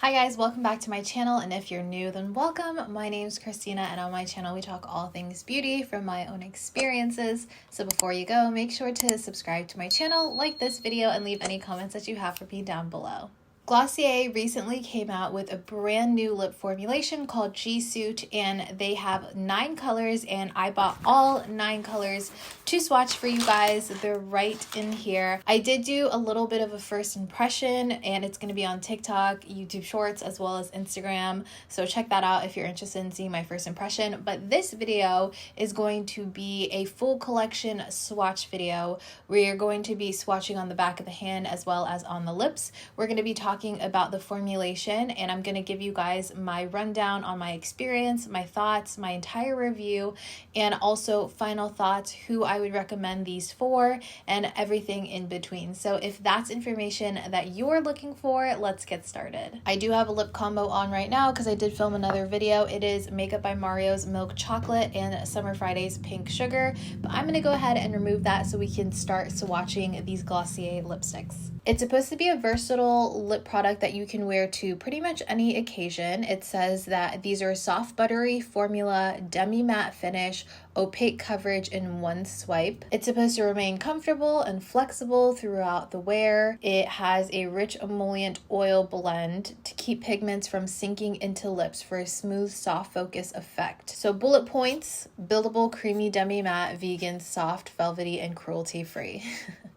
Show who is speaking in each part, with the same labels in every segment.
Speaker 1: Hi guys, welcome back to my channel, and if you're new, then welcome. My name's Kristina, and on my channel we talk all things beauty from my own experiences. So before you go, make sure to subscribe to my channel, like this video, and leave any comments that you have for me down below. Glossier recently came out with a brand new lip formulation called G Suit, and they have 9 colors, and I bought all 9 colors to swatch for you guys. They're right in here. I did do a little bit of a first impression, and it's going to be on TikTok, YouTube Shorts, as well as Instagram, so check that out if you're interested in seeing my first impression. But this video is going to be a full collection swatch video where you're going to be swatching on the back of the hand as well as on the lips. We're going to be talking about the formulation, and I'm going to give you guys my rundown on my experience, my thoughts, my entire review, and also final thoughts, who I would recommend these for, and everything in between. So if that's information that you're looking for, let's get started. I do have a lip combo on right now because I did film another video. It is Makeup by Mario's Milk Chocolate and Summer Friday's Pink Sugar, but I'm going to go ahead and remove that so we can start swatching these Glossier lipsticks. It's supposed to be a versatile lip product that you can wear to pretty much any occasion. It says that these are soft buttery formula, demi-matte finish, opaque coverage in one swipe. It's supposed to remain comfortable and flexible throughout the wear. It has a rich emollient oil blend to keep pigments from sinking into lips for a smooth, soft focus effect. So bullet points: buildable, creamy demi-matte, vegan, soft, velvety, and cruelty-free.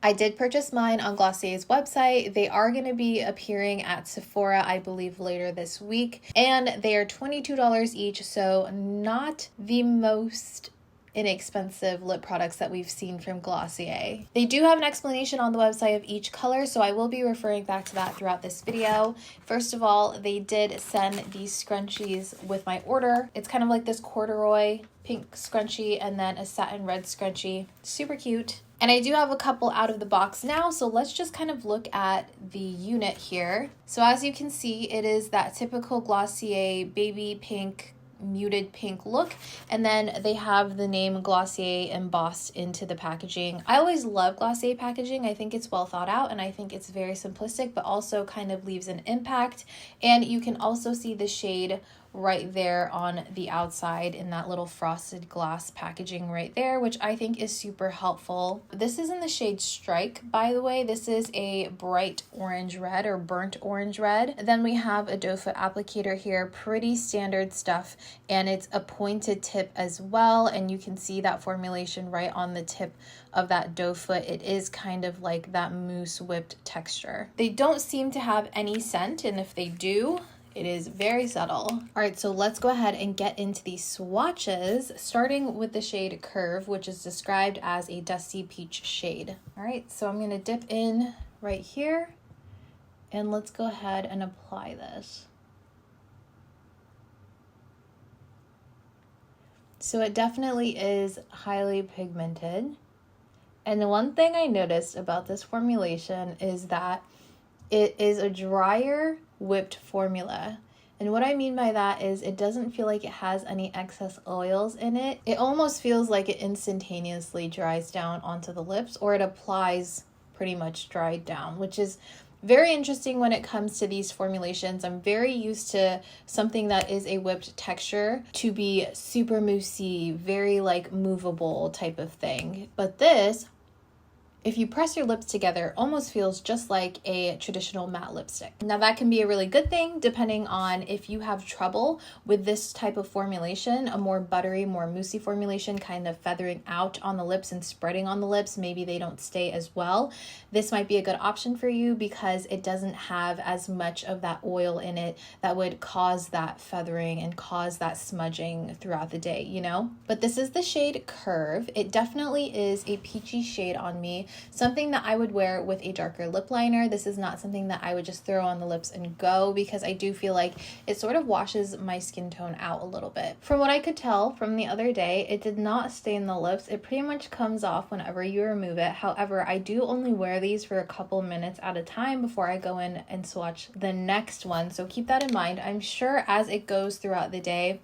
Speaker 1: I did purchase mine on Glossier's website. They are going to be appearing at Sephora, I believe, later this week, and they are $22 each, so not the most inexpensive lip products that we've seen from Glossier. They do have an explanation on the website of each color, so I will be referring back to that throughout this video. First of all, they did send these scrunchies with my order. It's kind of like this corduroy pink scrunchie and then a satin red scrunchie. Super cute. And I do have a couple out of the box now, so let's just kind of look at the unit here. So as you can see, it is that typical Glossier baby pink, muted pink look, and then they have the name Glossier embossed into the packaging. I always love Glossier packaging. I think it's well thought out, and I think it's very simplistic, but also kind of leaves an impact. And you can also see the shade right there on the outside in that little frosted glass packaging right there, which I think is super helpful. This is in the shade Strike, by the way. This is a bright orange red or burnt orange red. Then we have a doe foot applicator here, pretty standard stuff, and it's a pointed tip as well, and you can see that formulation right on the tip of that doe foot. It is kind of like that mousse whipped texture. They don't seem to have any scent, and if they do, it is very subtle. All right, so let's go ahead and get into these swatches, starting with the shade Curve, which is described as a dusty peach shade. All right, so I'm gonna dip in right here, and let's go ahead and apply this. So it definitely is highly pigmented. And the one thing I noticed about this formulation is that it is a drier whipped formula. And what I mean by that is it doesn't feel like it has any excess oils in it. It almost feels like it instantaneously dries down onto the lips, or it applies pretty much dried down, which is very interesting when it comes to these formulations. I'm very used to something that is a whipped texture to be super moussey, very like movable type of thing. But this, if you press your lips together, almost feels just like a traditional matte lipstick. Now that can be a really good thing depending on if you have trouble with this type of formulation, a more buttery, more moussey formulation, kind of feathering out on the lips and spreading on the lips. Maybe they don't stay as well. This might be a good option for you because it doesn't have as much of that oil in it that would cause that feathering and cause that smudging throughout the day, you know? But this is the shade Curve. It definitely is a peachy shade on me. Something that I would wear with a darker lip liner. This is not something that I would just throw on the lips and go, because I do feel like it sort of washes my skin tone out a little bit. From what I could tell from the other day, it did not stain the lips. It pretty much comes off whenever you remove it. However, I do only wear these for a couple minutes at a time before I go in and swatch the next one. So keep that in mind. I'm sure as it goes throughout the day,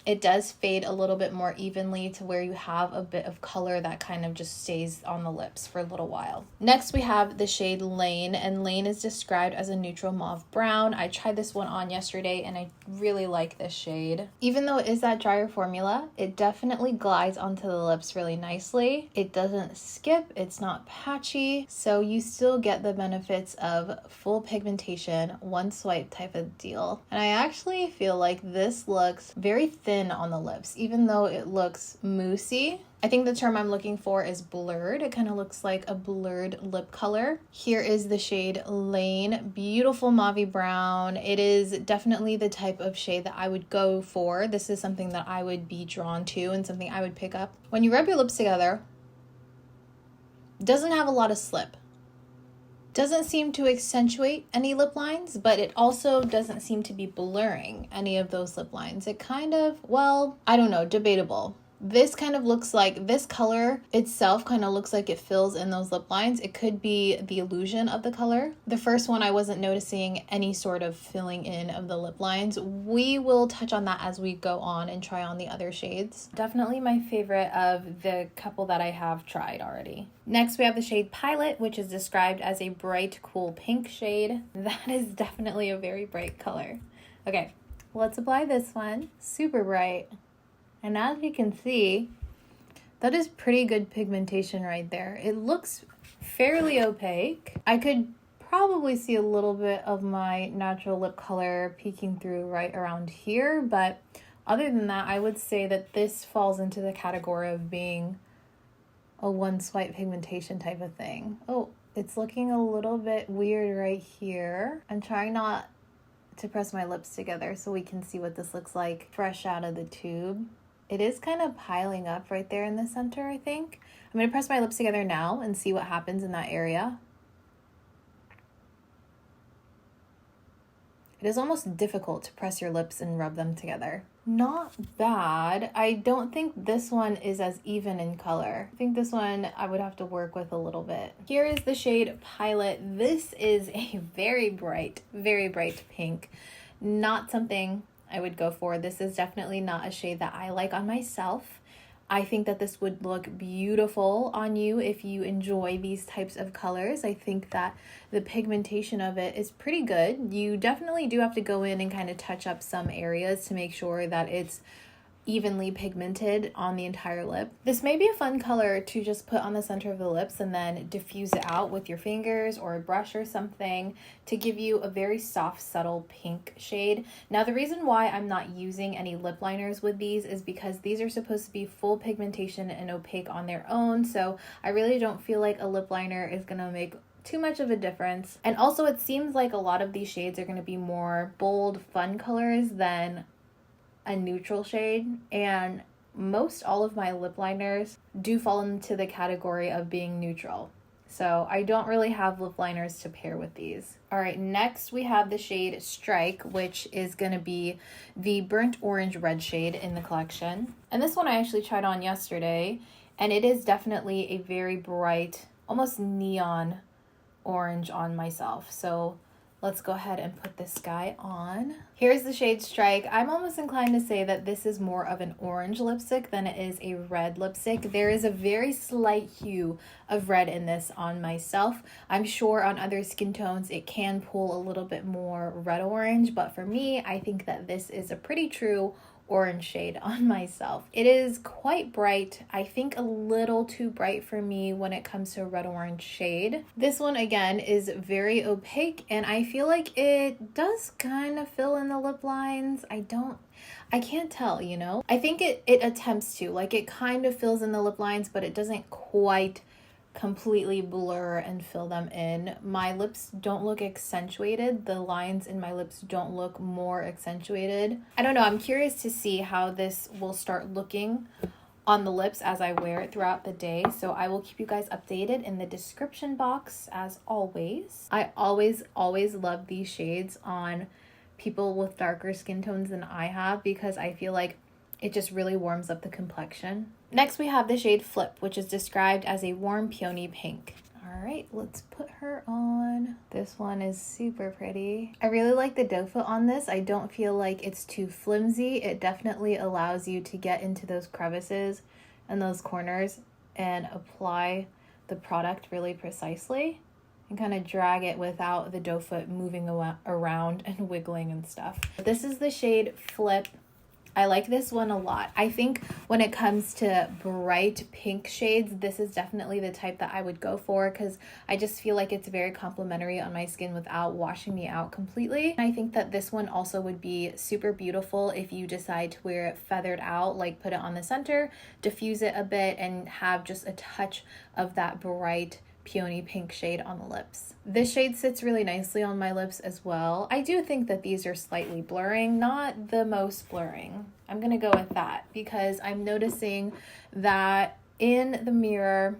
Speaker 1: it does fade a little bit more evenly to where you have a bit of color that kind of just stays on the lips for a little while. Next, we have the shade Lane, and Lane is described as a neutral mauve brown. I tried this one on yesterday and I really like this shade. Even though it is that drier formula, it definitely glides onto the lips really nicely. It doesn't skip, it's not patchy, so you still get the benefits of full pigmentation, one swipe type of deal. And I actually feel like this looks very thin on the lips, even though it looks moussey. I think the term I'm looking for is blurred. It kind of looks like a blurred lip color. Here is the shade Lane, beautiful mauve brown. It is definitely the type of shade that I would go for. This is something that I would be drawn to and something I would pick up. When you rub your lips together, it doesn't have a lot of slip. Doesn't seem to accentuate any lip lines, but it also doesn't seem to be blurring any of those lip lines. It kind of, well, I don't know, debatable. This kind of looks like, this color itself kind of looks like it fills in those lip lines. It could be the illusion of the color. The first one, I wasn't noticing any sort of filling in of the lip lines. We will touch on that as we go on and try on the other shades. Definitely my favorite of the couple that I have tried already. Next, we have the shade Pilot, which is described as a bright, cool pink shade. That is definitely a very bright color. Okay, let's apply this one. Super bright. And as you can see, that is pretty good pigmentation right there. It looks fairly opaque. I could probably see a little bit of my natural lip color peeking through right around here, but other than that, I would say that this falls into the category of being a one swipe pigmentation type of thing. Oh, it's looking a little bit weird right here. I'm trying not to press my lips together so we can see what this looks like fresh out of the tube. It is kind of piling up right there in the center, I think. I'm going to press my lips together now and see what happens in that area. It is almost difficult to press your lips and rub them together. Not bad. I don't think this one is as even in color. I think this one I would have to work with a little bit. Here is the shade Pilot. This is a very bright pink. Not something I would go for. This is definitely not a shade that I like on myself. I think that this would look beautiful on you if you enjoy these types of colors. I think that the pigmentation of it is pretty good. You definitely do have to go in and kind of touch up some areas to make sure that it's evenly pigmented on the entire lip. This may be a fun color to just put on the center of the lips and then diffuse it out with your fingers or a brush or something to give you a very soft, subtle pink shade. Now, the reason why I'm not using any lip liners with these is because these are supposed to be full pigmentation and opaque on their own, so I really don't feel like a lip liner is gonna make too much of a difference. And also, it seems like a lot of these shades are gonna be more bold, fun colors than a neutral shade, and most all of my lip liners do fall into the category of being neutral. So I don't really have lip liners to pair with these. All right, next we have the shade Strike, which is going to be the burnt orange red shade in the collection. And this one I actually tried on yesterday, and it is definitely a very bright, almost neon orange on myself. So let's go ahead and put this guy on. Here's the shade Strike. I'm almost inclined to say that this is more of an orange lipstick than it is a red lipstick. There is a very slight hue of red in this on myself. I'm sure on other skin tones it can pull a little bit more red orange, but for me, I think that this is a pretty true orange shade on myself. It is quite bright. I think a little too bright for me when it comes to a red orange shade. This one again is very opaque, and I feel like it does kind of fill in the lip lines. I can't tell, you know? I think it attempts to, like, it kind of fills in the lip lines, but it doesn't quite completely blur and fill them in. My lips don't look accentuated. The lines in my lips don't look more accentuated. I don't know. I'm curious to see how this will start looking on the lips as I wear it throughout the day. So I will keep you guys updated in the description box as always. I always love these shades on people with darker skin tones than I have because I feel like it just really warms up the complexion. Next, we have the shade Flip, which is described as a warm peony pink. All All right, let's put her on. This one is super pretty. I really like the doe foot on this. I don't feel like it's too flimsy. It definitely allows you to get into those crevices and those corners and apply the product really precisely and kind of drag it without the doe foot moving around and wiggling and stuff. This is the shade Flip. I like this one a lot. I think when it comes to bright pink shades, this is definitely the type that I would go for because I just feel like it's very complimentary on my skin without washing me out completely. And I think that this one also would be super beautiful if you decide to wear it feathered out, like put it on the center, diffuse it a bit, and have just a touch of that bright peony pink shade on the lips. This shade sits really nicely on my lips as well. I do think that these are slightly blurring, not the most blurring. I'm gonna go with that because I'm noticing that in the mirror,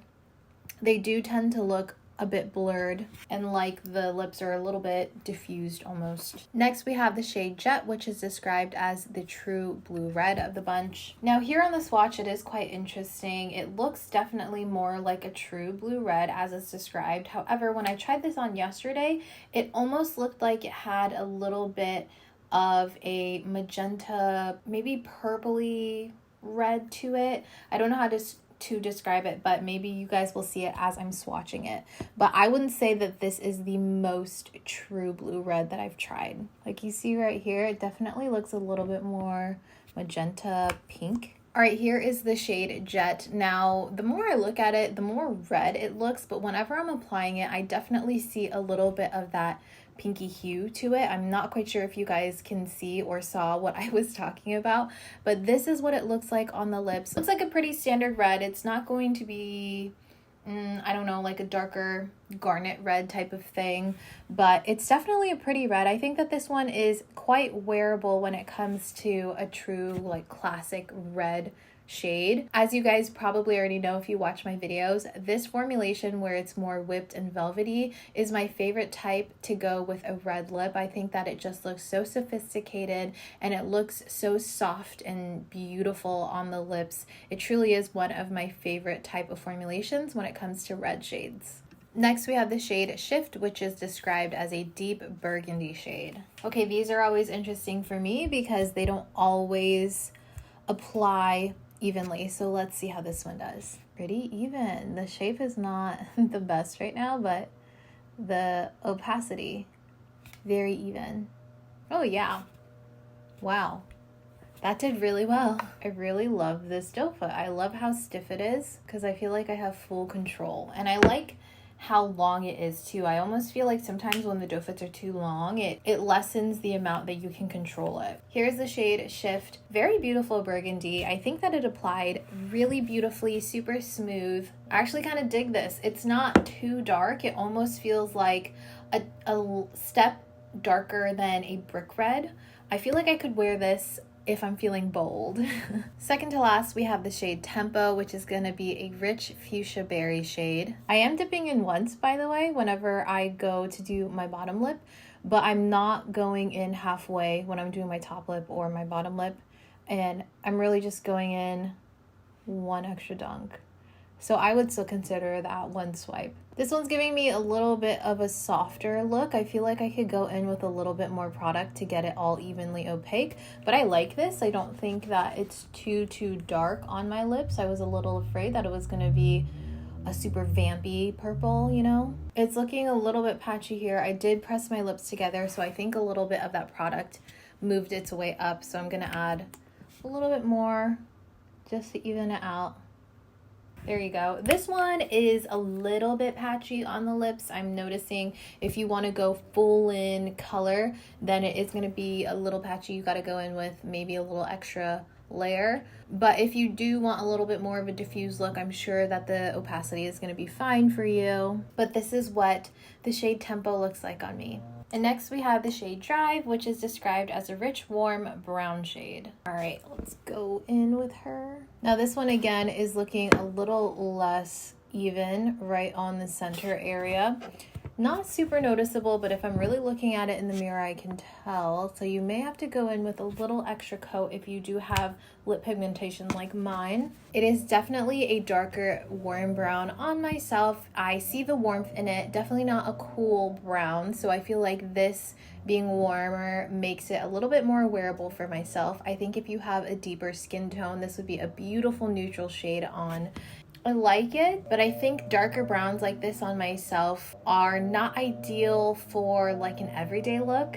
Speaker 1: they do tend to look a bit blurred and like the lips are a little bit diffused almost. Next we have the shade Jet, which is described as the true blue red of the bunch. Now here on the swatch it is quite interesting. It looks definitely more like a true blue red as it's described. However, when I tried this on yesterday, it almost looked like it had a little bit of a magenta, maybe purpley red to it. I don't know how to describe it, but maybe you guys will see it as I'm swatching it. But I wouldn't say that this is the most true blue red that I've tried. Like you see right here, it definitely looks a little bit more magenta pink. All right, here is the shade Jet. Now, the more I look at it, the more red it looks, but whenever I'm applying it, I definitely see a little bit of that pinky hue to it. I'm not quite sure if you guys can see or saw what I was talking about, but this is what it looks like on the lips. Looks like a pretty standard red. It's not going to be, I don't know, like a darker garnet red type of thing, but it's definitely a pretty red. I think that this one is quite wearable when it comes to a true like classic red shade. As you guys probably already know if you watch my videos, this formulation where it's more whipped and velvety is my favorite type to go with a red lip. I think that it just looks so sophisticated and it looks so soft and beautiful on the lips. It truly is one of my favorite type of formulations when it comes to red shades. Next, we have the shade Shift, which is described as a deep burgundy shade. Okay, these are always interesting for me because they don't always apply evenly. So let's see how this one does. Pretty even. The shape is not the best right now, but the opacity, very even. Oh yeah. Wow. That did really well. I really love this doe foot. I love how stiff it is because I feel like I have full control. And I like how long it is too. I almost feel like sometimes when the doe foots are too long, it lessens the amount that you can control it. Here's the shade Shift. Very beautiful burgundy. I think that it applied really beautifully, super smooth. I actually kind of dig this. It's not too dark. It almost feels like a step darker than a brick red. I feel like I could wear this if I'm feeling bold. Second to last, we have the shade Tempo, which is gonna be a rich fuchsia berry shade. I am dipping in once, by the way, whenever I go to do my bottom lip, but I'm not going in halfway when I'm doing my top lip or my bottom lip, and I'm really just going in one extra dunk. So I would still consider that one swipe. This one's giving me a little bit of a softer look. I feel like I could go in with a little bit more product to get it all evenly opaque, but I like this. I don't think that it's too dark on my lips. I was a little afraid that it was gonna be a super vampy purple, you know? It's looking a little bit patchy here. I did press my lips together, so I think a little bit of that product moved its way up, so I'm gonna add a little bit more just to even it out. There you go. This one is a little bit patchy on the lips. I'm noticing if you want to go full in color, then it is going to be a little patchy. You got to go in with maybe a little extra layer. But if you do want a little bit more of a diffused look, I'm sure that the opacity is going to be fine for you. But this is what the shade Tempo looks like on me. And next we have the shade Drive, which is described as a rich, warm brown shade. All right, let's go in with her. Now this one again is looking a little less even right on the center area. Not super noticeable, but if I'm really looking at it in the mirror, I can tell. So you may have to go in with a little extra coat if you do have lip pigmentation like mine. It is definitely a darker warm brown on myself. I see the warmth in it, definitely not a cool brown. So I feel like this being warmer makes it a little bit more wearable for myself. I think if you have a deeper skin tone, this would be a beautiful neutral shade on. I like it, but I think darker browns like this on myself are not ideal for like an everyday look.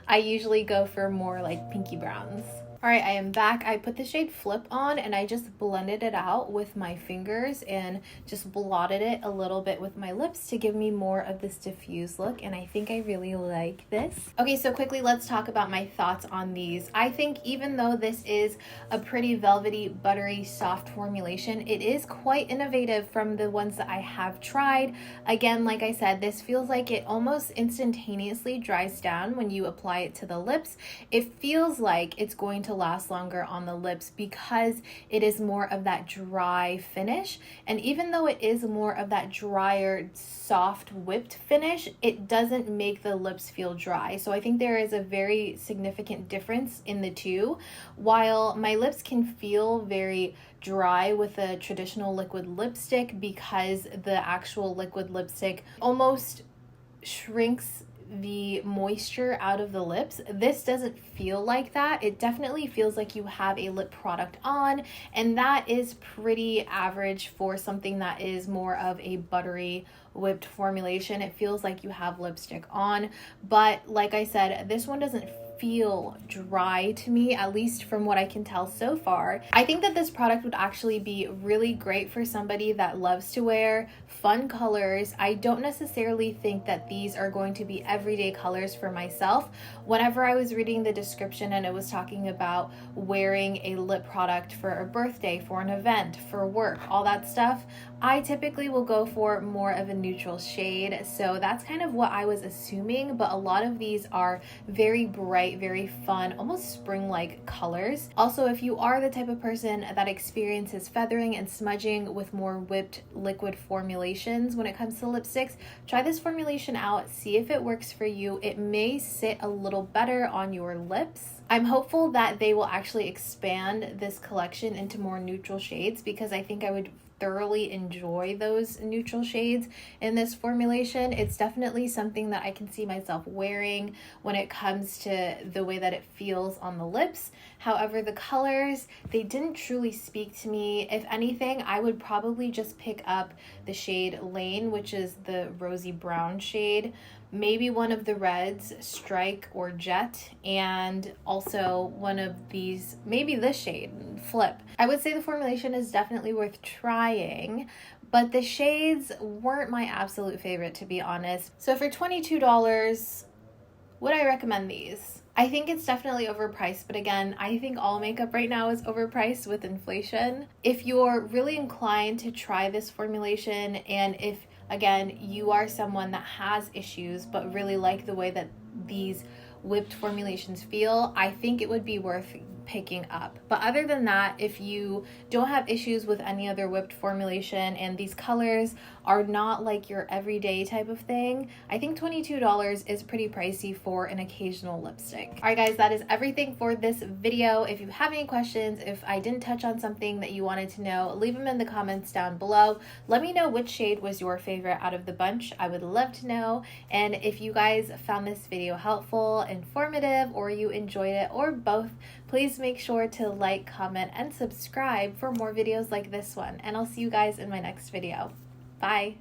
Speaker 1: I usually go for more like pinky browns. All right, I am back. I put the shade Flip on and I just blended it out with my fingers and just blotted it a little bit with my lips to give me more of this diffuse look, and I think I really like this. Okay, so quickly let's talk about my thoughts on these. I think even though this is a pretty velvety, buttery, soft formulation, it is quite innovative from the ones that I have tried. Again, like I said, this feels like it almost instantaneously dries down when you apply it to the lips. It feels like it's going to last longer on the lips because it is more of that dry finish, and even though it is more of that drier, soft, whipped finish, it doesn't make the lips feel dry. So I think there is a very significant difference in the two. While my lips can feel very dry with a traditional liquid lipstick because the actual liquid lipstick almost shrinks the moisture out of the lips, this doesn't feel like that. It definitely feels like you have a lip product on, and that is pretty average for something that is more of a buttery whipped formulation. It feels like you have lipstick on, but like I said, this one doesn't feel dry to me, at least from what I can tell so far. I think that this product would actually be really great for somebody that loves to wear fun colors. I don't necessarily think that these are going to be everyday colors for myself. Whenever I was reading the description and it was talking about wearing a lip product for a birthday, for an event, for work, all that stuff, I typically will go for more of a neutral shade. So that's kind of what I was assuming, but a lot of these are very bright, very fun, almost spring-like colors. Also, if you are the type of person that experiences feathering and smudging with more whipped liquid formulations when it comes to lipsticks, try this formulation out, see if it works for you. It may sit a little better on your lips. I'm hopeful that they will actually expand this collection into more neutral shades because I think I would thoroughly enjoy those neutral shades in this formulation. It's definitely something that I can see myself wearing when it comes to the way that it feels on the lips. However, the colors, they didn't truly speak to me. If anything, I would probably just pick up the shade Lane, which is the rosy brown shade, maybe one of the reds, Strike or Jet, and also one of these, maybe this shade, Flip. I would say the formulation is definitely worth trying, but the shades weren't my absolute favorite, to be honest. So for $22, would I recommend these? I think it's definitely overpriced, but again, I think all makeup right now is overpriced with inflation. If you're really inclined to try this formulation, and if again, you are someone that has issues but really like the way that these whipped formulations feel, I think it would be worth picking up. But other than that, if you don't have issues with any other whipped formulation and these colors are not like your everyday type of thing, I think $22 is pretty pricey for an occasional lipstick. All right, guys, that is everything for this video. If you have any questions, if I didn't touch on something that you wanted to know, leave them in the comments down below. Let me know which shade was your favorite out of the bunch. I would love to know. And if you guys found this video helpful, informative, or you enjoyed it, or both, please make sure to like, comment, and subscribe for more videos like this one. And I'll see you guys in my next video. Bye.